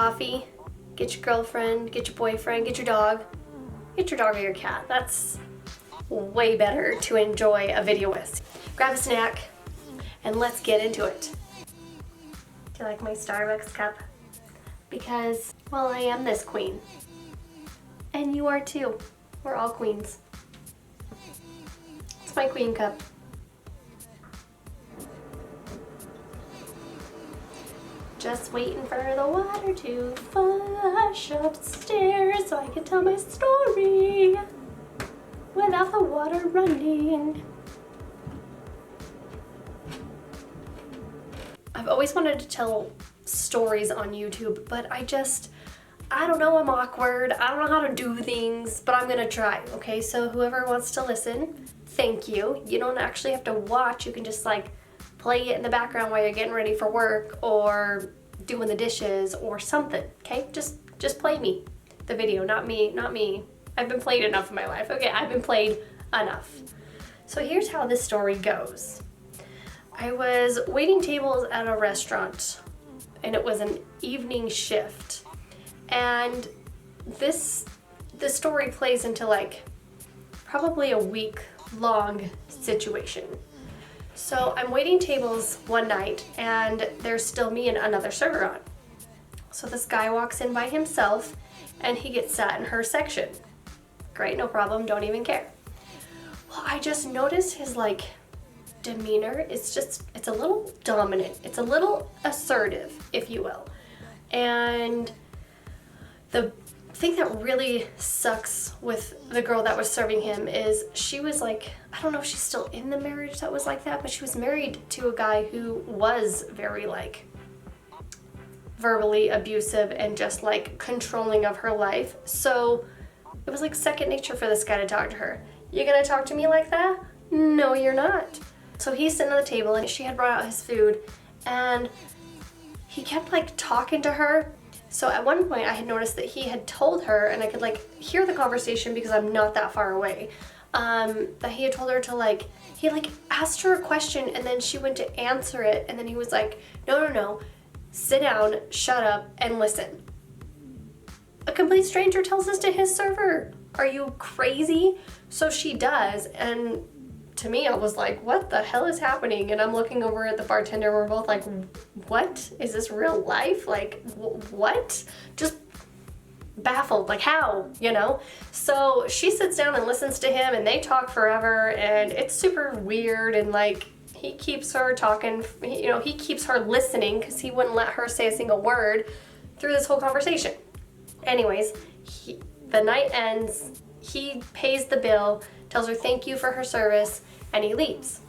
coffee, get your girlfriend, get your boyfriend, get your dog. Get your dog or your cat. That's way better to enjoy a video with. Grab a snack and let's get into it. Do you like my Starbucks cup? Because, well, I am this queen. And you are too. We're all queens. It's my queen cup. Just waiting for the water to flush upstairs so I can tell my story without the water running. I've always wanted to tell stories on YouTube, but I don't know, I'm awkward. I don't know how to do things, but I'm gonna try, okay? So whoever wants to listen, thank you. You don't actually have to watch. You can just like play it in the background while you're getting ready for work or doing the dishes or something, okay? Just play me, the video, not me. I've been played enough in my life. Okay, I've been played enough. So here's how this story goes. I was waiting tables at a restaurant and it was an evening shift. And the story plays into like probably a week-long situation. So I'm waiting tables one night and there's still me and another server on. So this guy walks in by himself and he gets sat in her section. Great, no problem, don't even care. Well, I just noticed his like demeanor. It's a little dominant. It's a little assertive, if you will. And the thing that really sucks with the girl that was serving him is she was like, I don't know if she's still in the marriage that was like that, but she was married to a guy who was very like verbally abusive and just like controlling of her life. So it was like second nature for this guy to talk to her. You gonna talk to me like that? No, you're not. So he's sitting on the table and she had brought out his food and he kept like talking to her. So at one point I had noticed that he had told her, and I could like hear the conversation because I'm not that far away, that he had told her to like, he like asked her a question and then she went to answer it and then he was like, no, sit down, shut up, and listen. A complete stranger tells this to his server. Are you crazy? So she does, and to me I was like, what the hell is happening? And I'm looking over at the bartender, we're both like, what? Is this real life? Like, what? Just baffled, like how, you know? So she sits down and listens to him and they talk forever and it's super weird, and like he keeps her talking, you know, he keeps her listening because he wouldn't let her say a single word through this whole conversation. Anyways, the night ends, he pays the bill, tells her thank you for her service, and he leaves.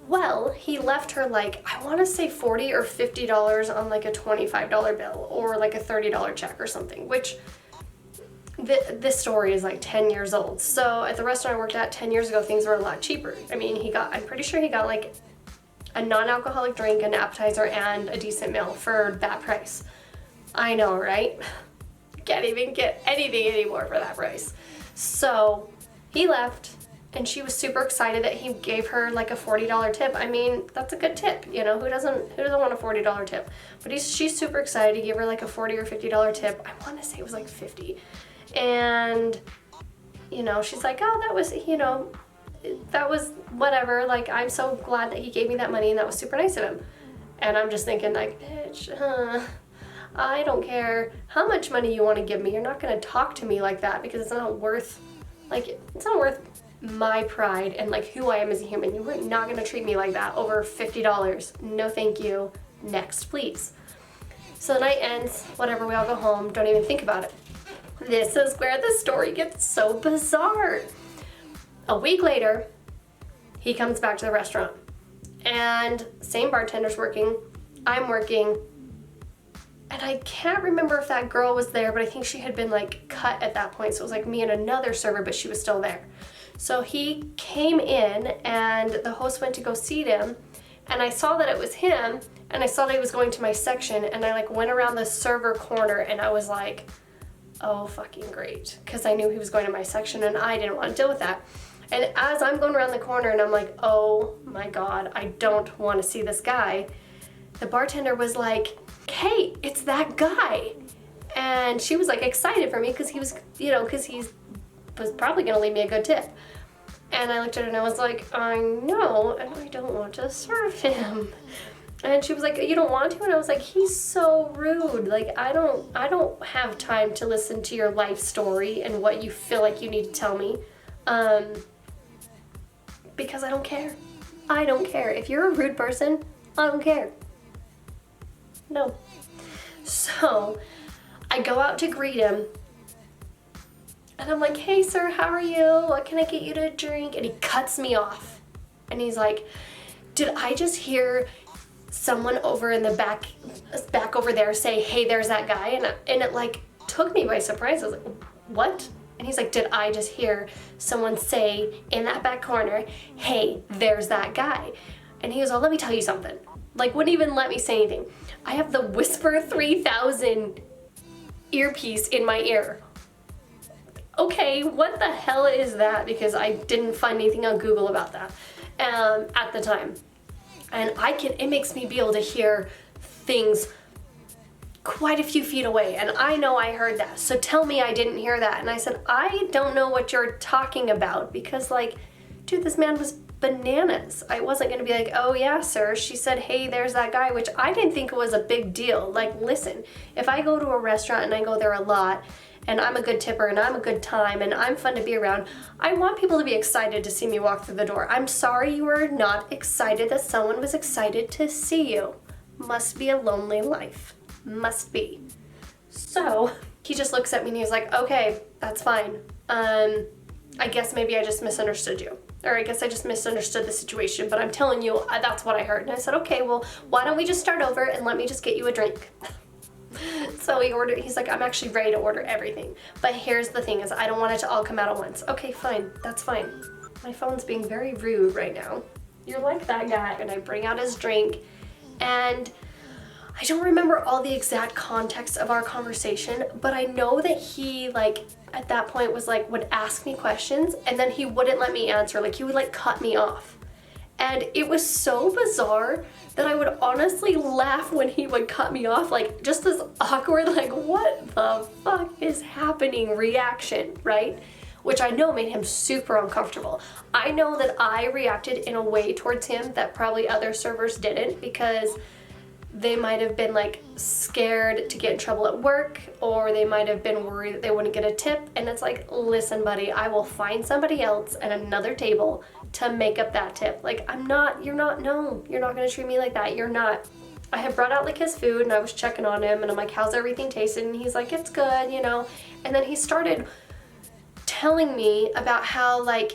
Well, he left her like, I want to say $40 or $50 on like a $25 bill or like a $30 check or something, which this story is like 10 years old. So at the restaurant I worked at 10 years ago, things were a lot cheaper. I mean, I'm pretty sure he got like a non-alcoholic drink, an appetizer, and a decent meal for that price. I know, right? Can't even get anything anymore for that price. So he left and she was super excited that he gave her like a $40 tip. I mean, that's a good tip, you know, who doesn't want a $40 tip? But she's super excited. He gave her like a $40 or $50 tip. I want to say it was like 50. And, you know, she's like, oh, that was, you know, that was whatever. Like, I'm so glad that he gave me that money and that was super nice of him. And I'm just thinking like, bitch, I don't care how much money you want to give me. You're not going to talk to me like that because it's not worth my pride and like who I am as a human. You're not going to treat me like that over $50. No, thank you. Next, please. So the night ends, whatever, we all go home. Don't even think about it. This is where the story gets so bizarre. A week later, he comes back to the restaurant and same bartender's working, I'm working. And I can't remember if that girl was there, but I think she had been like cut at that point. So it was like me and another server, but she was still there. So he came in and the host went to go seat him. And I saw that it was him and I saw that he was going to my section, and I like went around the server corner and I was like, oh fucking great. Cause I knew he was going to my section and I didn't want to deal with that. And as I'm going around the corner and I'm like, oh my God, I don't want to see this guy. The bartender was like, hey, it's that guy. And she was like excited for me because he was, because he was probably gonna leave me a good tip. And I looked at her and I was like, I know, and I don't want to serve him. And she was like, you don't want to? And I was like, he's so rude. Like, I don't have time to listen to your life story and what you feel like you need to tell me. Because I don't care. I don't care. If you're a rude person, I don't care. No. So I go out to greet him. And I'm like, hey sir, how are you? What can I get you to drink? And he cuts me off. And he's like, did I just hear someone over in the back over there say, hey, there's that guy? And it like took me by surprise. I was like, what? And he's like, did I just hear someone say in that back corner, hey, there's that guy? And he goes, oh, let me tell you something. Like, wouldn't even let me say anything. I have the Whisper 3000 earpiece in my ear. Okay, what the hell is that? Because I didn't find anything on Google about that at the time. And it makes me be able to hear things quite a few feet away. And I know I heard that. So tell me I didn't hear that. And I said, I don't know what you're talking about. Because like, dude, this man was bananas. I wasn't gonna be like, oh yeah, sir. She said, hey, there's that guy, which I didn't think it was a big deal. Like, listen, if I go to a restaurant and I go there a lot, and I'm a good tipper and I'm a good time and I'm fun to be around, I want people to be excited to see me walk through the door. I'm sorry you were not excited that someone was excited to see you. Must be a lonely life. Must be. So he just looks at me and he's like, okay, that's fine. I guess maybe I just misunderstood you. Or I guess I just misunderstood the situation, but I'm telling you, that's what I heard. And I said, okay, well, why don't we just start over and let me just get you a drink? So he's like, I'm actually ready to order everything. But here's the thing is I don't want it to all come out at once. Okay, fine, that's fine. My phone's being very rude right now. You're like that guy. And I bring out his drink and I don't remember all the exact context of our conversation, but I know that he like at that point was like, would ask me questions and then he wouldn't let me answer. Like he would like cut me off. And it was so bizarre that I would honestly laugh when he would cut me off, like just this awkward, like what the fuck is happening reaction, right? Which I know made him super uncomfortable. I know that I reacted in a way towards him that probably other servers didn't because they might have been like scared to get in trouble at work or they might have been worried that they wouldn't get a tip. And it's like, listen, buddy, I will find somebody else at another table to make up that tip. Like, you're not gonna treat me like that. You're not. I had brought out like his food and I was checking on him and I'm like, how's everything tasting? And he's like, it's good, And then he started telling me about how like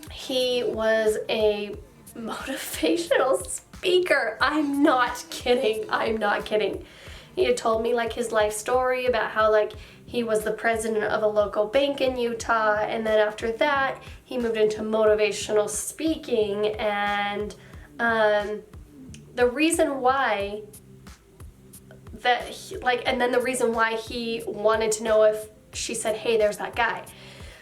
he was a motivational speaker. I'm not kidding. He had told me like his life story about how like he was the president of a local bank in Utah, and then after that he moved into motivational speaking, and the reason why the reason why he wanted to know if she said, hey, there's that guy.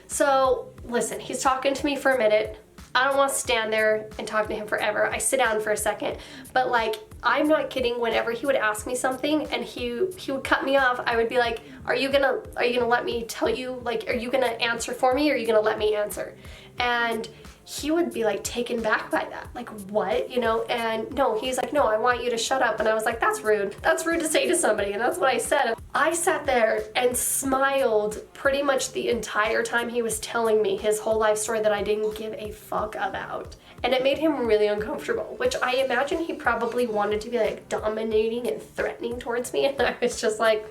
So listen, he's talking to me for a minute. I don't want to stand there and talk to him forever. I sit down for a second, but like, I'm not kidding. Whenever he would ask me something and he would cut me off, I would be like, are you gonna let me tell you? Like, are you gonna answer for me or are you gonna let me answer? And he would be like taken back by that. Like, what, And no, he's like, no, I want you to shut up. And I was like, that's rude. That's rude to say to somebody. And that's what I said. I sat there and smiled pretty much the entire time he was telling me his whole life story that I didn't give a fuck about. And it made him really uncomfortable, which I imagine he probably wanted to be like dominating and threatening towards me. And I was just like,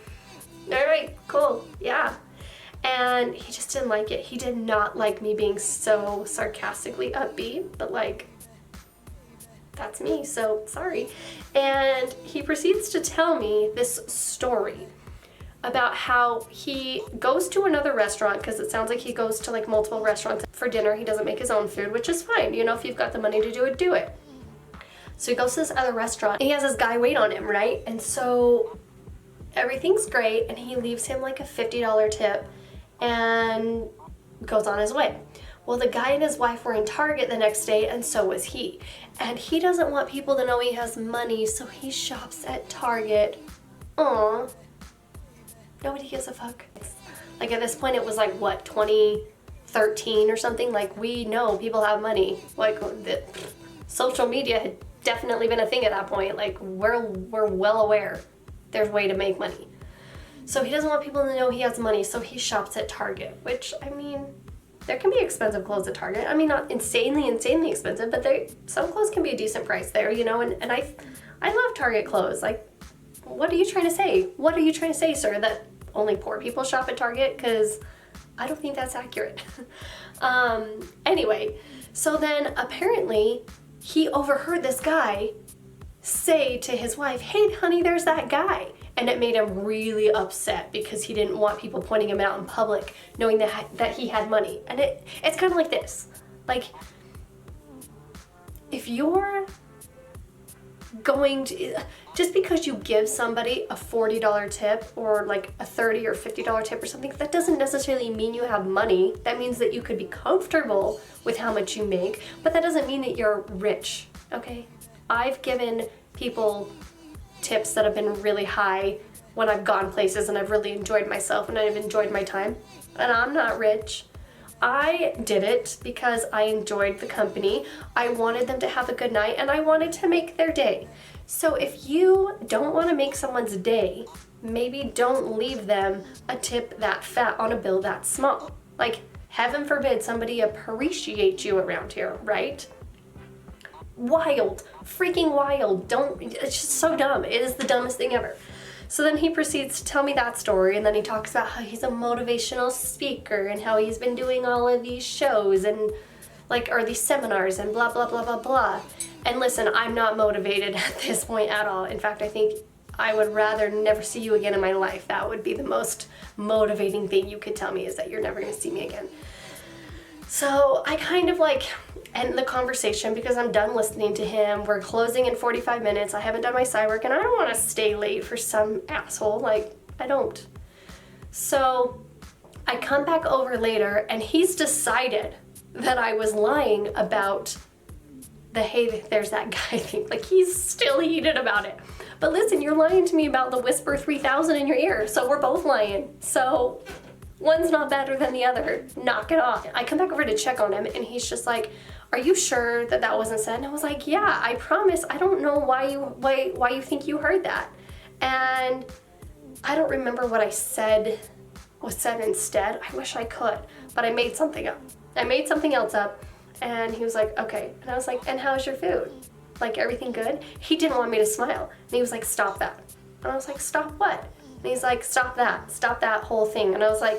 all right, cool, yeah. And he just didn't like it. He did not like me being so sarcastically upbeat, but like, that's me, so sorry. And he proceeds to tell me this story about how he goes to another restaurant, because it sounds like he goes to like multiple restaurants for dinner. He doesn't make his own food, which is fine. If you've got the money to do it, do it. So he goes to this other restaurant and he has this guy wait on him, right? And so everything's great and he leaves him like a $50 tip and goes on his way. Well, the guy and his wife were in Target the next day and so was he. And he doesn't want people to know he has money, so he shops at Target. Aww. Nobody gives a fuck. Like at this point it was like what, 2013 or something? Like we know people have money. Like social media had definitely been a thing at that point. Like we're well aware there's a way to make money. So he doesn't want people to know he has money, so he shops at Target, which, I mean, there can be expensive clothes at Target. I mean, not insanely expensive, but some clothes can be a decent price there, you know, and I love Target clothes. Like, what are you trying to say? What are you trying to say, sir, that only poor people shop at Target? Because I don't think that's accurate. Anyway, so then apparently he overheard this guy say to his wife, hey, honey, there's that guy. And it made him really upset because he didn't want people pointing him out in public, knowing that he had money. And it's kind of like this. Like, if you're going to, just because you give somebody a $40 tip or like a $30 or $50 tip or something, that doesn't necessarily mean you have money. That means that you could be comfortable with how much you make, but that doesn't mean that you're rich, okay? I've given people tips that have been really high when I've gone places and I've really enjoyed myself and I've enjoyed my time, and I'm not rich. I did it because I enjoyed the company, I wanted them to have a good night, and I wanted to make their day. So if you don't want to make someone's day, maybe don't leave them a tip that fat on a bill that small. Like, heaven forbid somebody appreciate you around here, right? Wild, freaking wild. It's just so dumb. It is the dumbest thing ever. So then he proceeds to tell me that story, and then he talks about how he's a motivational speaker and how he's been doing all of these shows and or these seminars and blah, blah, blah, blah, blah. And listen, I'm not motivated at this point at all. In fact, I think I would rather never see you again in my life. That would be the most motivating thing you could tell me, is that you're never gonna see me again. So I kind of end the conversation because I'm done listening to him. We're closing in 45 minutes. I haven't done my side work and I don't want to stay late for some asshole. I don't. So I come back over later and he's decided that I was lying about the hey, there's that guy thing. He's still heated about it. But listen, you're lying to me about the Whisper 3000 in your ear, so we're both lying. So one's not better than the other. Knock it off. I come back over to check on him and he's just like, are you sure that wasn't said? And I was like, yeah, I promise. I don't know why you think you heard that. And I don't remember what I said was said instead. I wish I could, but I made something up. I made something else up and he was like, okay. And I was like, and how's your food? Everything good? He didn't want me to smile. And he was like, stop that. And I was like, stop what? And he's like, stop that whole thing. And I was like,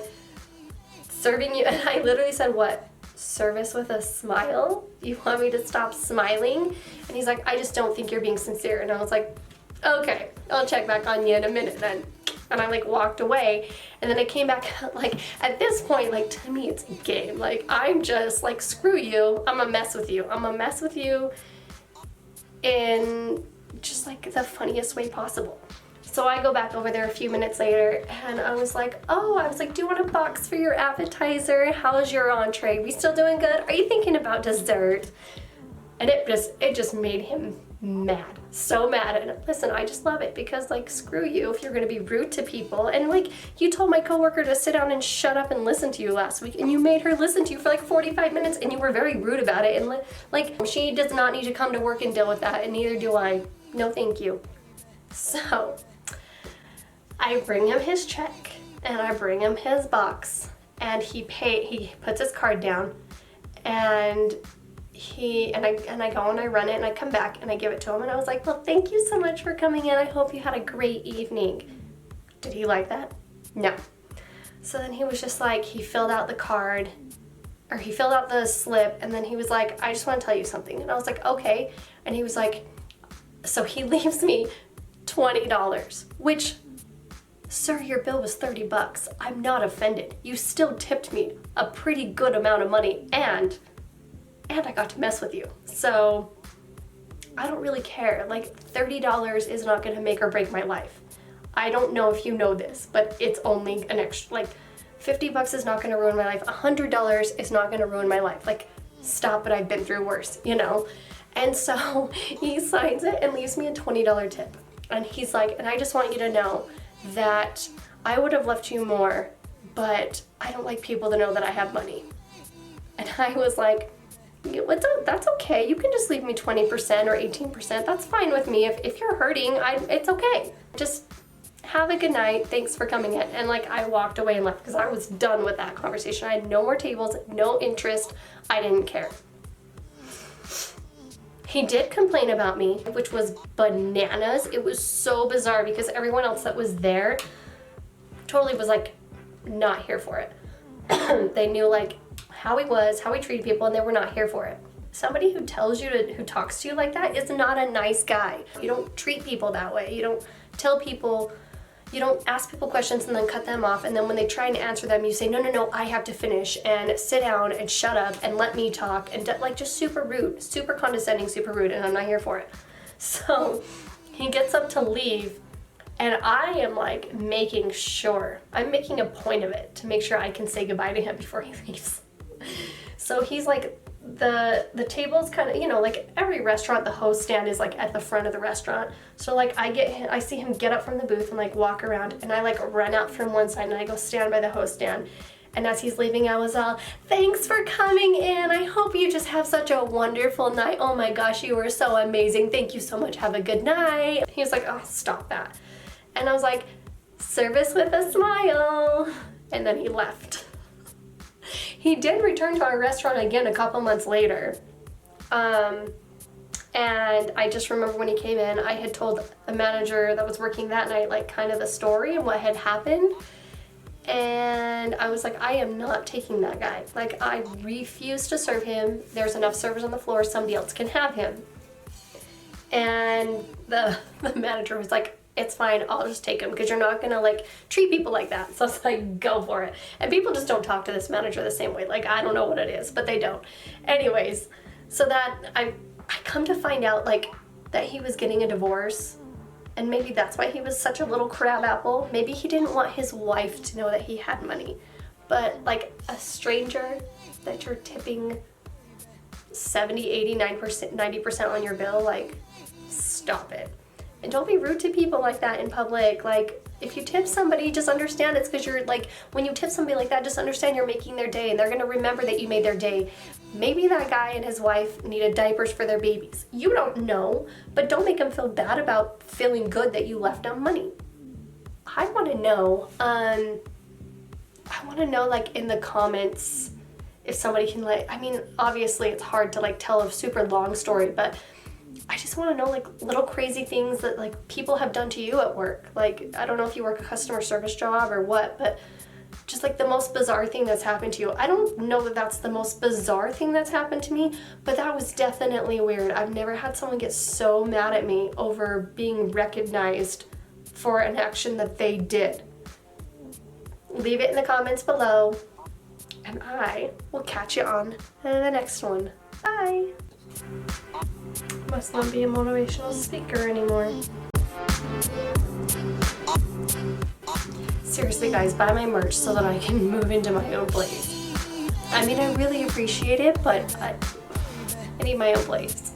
serving you, and I literally said, what? Service with a smile? You want me to stop smiling? And he's like, I just don't think you're being sincere. And I was like, okay, I'll check back on you in a minute then. And I walked away, and then I came back, at this point, to me it's a game. I'm just screw you, I'm gonna mess with you. I'm gonna mess with you in just the funniest way possible. So I go back over there a few minutes later and I was like, do you want a box for your appetizer? How's your entree? We still doing good? Are you thinking about dessert? And it just made him mad. So mad. And listen, I just love it because screw you if you're gonna be rude to people. And you told my coworker to sit down and shut up and listen to you last week, and you made her listen to you for 45 minutes and you were very rude about it. And she does not need to come to work and deal with that, and neither do I. No thank you. So I bring him his check and I bring him his box, and he puts his card down, and I go and I run it and I come back and I give it to him, and I was like, well, thank you so much for coming in. I hope you had a great evening. Did he like that? No. So then he was just he filled out the card, or he filled out the slip, and then he was like, I just want to tell you something. And I was like, okay. And he was like, so he leaves me $20, which, sir, your bill was $30. I'm not offended. You still tipped me a pretty good amount of money, and I got to mess with you. So I don't really care. $30 is not gonna make or break my life. I don't know if you know this, but it's only an extra, $50 is not gonna ruin my life. $100 is not gonna ruin my life. Stop it, I've been through worse, you know? And so he signs it and leaves me a $20 tip. And he's like, and I just want you to know that I would have left you more, but I don't like people to know that I have money. And I was like, that's okay. You can just leave me 20% or 18%. That's fine with me. If you're hurting, it's okay. Just have a good night. Thanks for coming in. And like, I walked away and left because I was done with that conversation. I had no more tables, no interest. I didn't care. He did complain about me, which was bananas. It was so bizarre because everyone else that was there totally was like not here for it. They knew like how he was, how he treated people, and they were not here for it. Somebody who who talks to you like that is not a nice guy. You don't treat people that way. You don't tell people, you don't ask people questions and then cut them off, and then when they try and answer them, you say, no, I have to finish, and sit down and shut up and let me talk, and like just super rude, super condescending, super rude, and I'm not here for it. So he gets up to leave, and I am like making a point of it to make sure I can say goodbye to him before he leaves. So he's like, the table's kind of, you know, like every restaurant, the host stand is like at the front of the restaurant. So like I see him get up from the booth and like walk around, and I like run out from one side and I go stand by the host stand. And as he's leaving, I was all, thanks for coming in. I hope you just have such a wonderful night. Oh my gosh, you were so amazing. Thank you so much. Have a good night. He was like, oh, stop that. And I was like, service with a smile. And then he left. He did return to our restaurant again a couple months later. And I just remember when he came in, I had told a manager that was working that night, like kind of the story and what had happened. And I was like, I am not taking that guy. Like, I refuse to serve him. There's enough servers on the floor. Somebody else can have him. And the manager was like, it's fine, I'll just take him because you're not gonna like treat people like that. So I was like, go for it. And people just don't talk to this manager the same way. Like, I don't know what it is, but they don't. Anyways, so that I come to find out like that he was getting a divorce, and maybe that's why he was such a little crab apple. Maybe he didn't want his wife to know that he had money. But like a stranger that you're tipping 70, 80, 90% on your bill, like, stop it. And don't be rude to people like that in public. Like, if you tip somebody, just understand it's because you're like, when you tip somebody like that, just understand you're making their day, and they're gonna remember that you made their day. Maybe that guy and his wife needed diapers for their babies. You don't know, but don't make them feel bad about feeling good that you left them money. I wanna know, like in the comments, if somebody can like, I mean, obviously it's hard to like tell a super long story, but I just want to know like little crazy things that like people have done to you at work. Like, I don't know if you work a customer service job or what, but just like the most bizarre thing that's happened to you. I don't know that that's the most bizarre thing that's happened to me, but that was definitely weird. I've never had someone get so mad at me over being recognized for an action that they did. Leave it in the comments below, and I will catch you on the next one. Bye! Must not be a motivational speaker anymore. Seriously guys, buy my merch so that I can move into my own place. I mean, I really appreciate it, but I need my own place.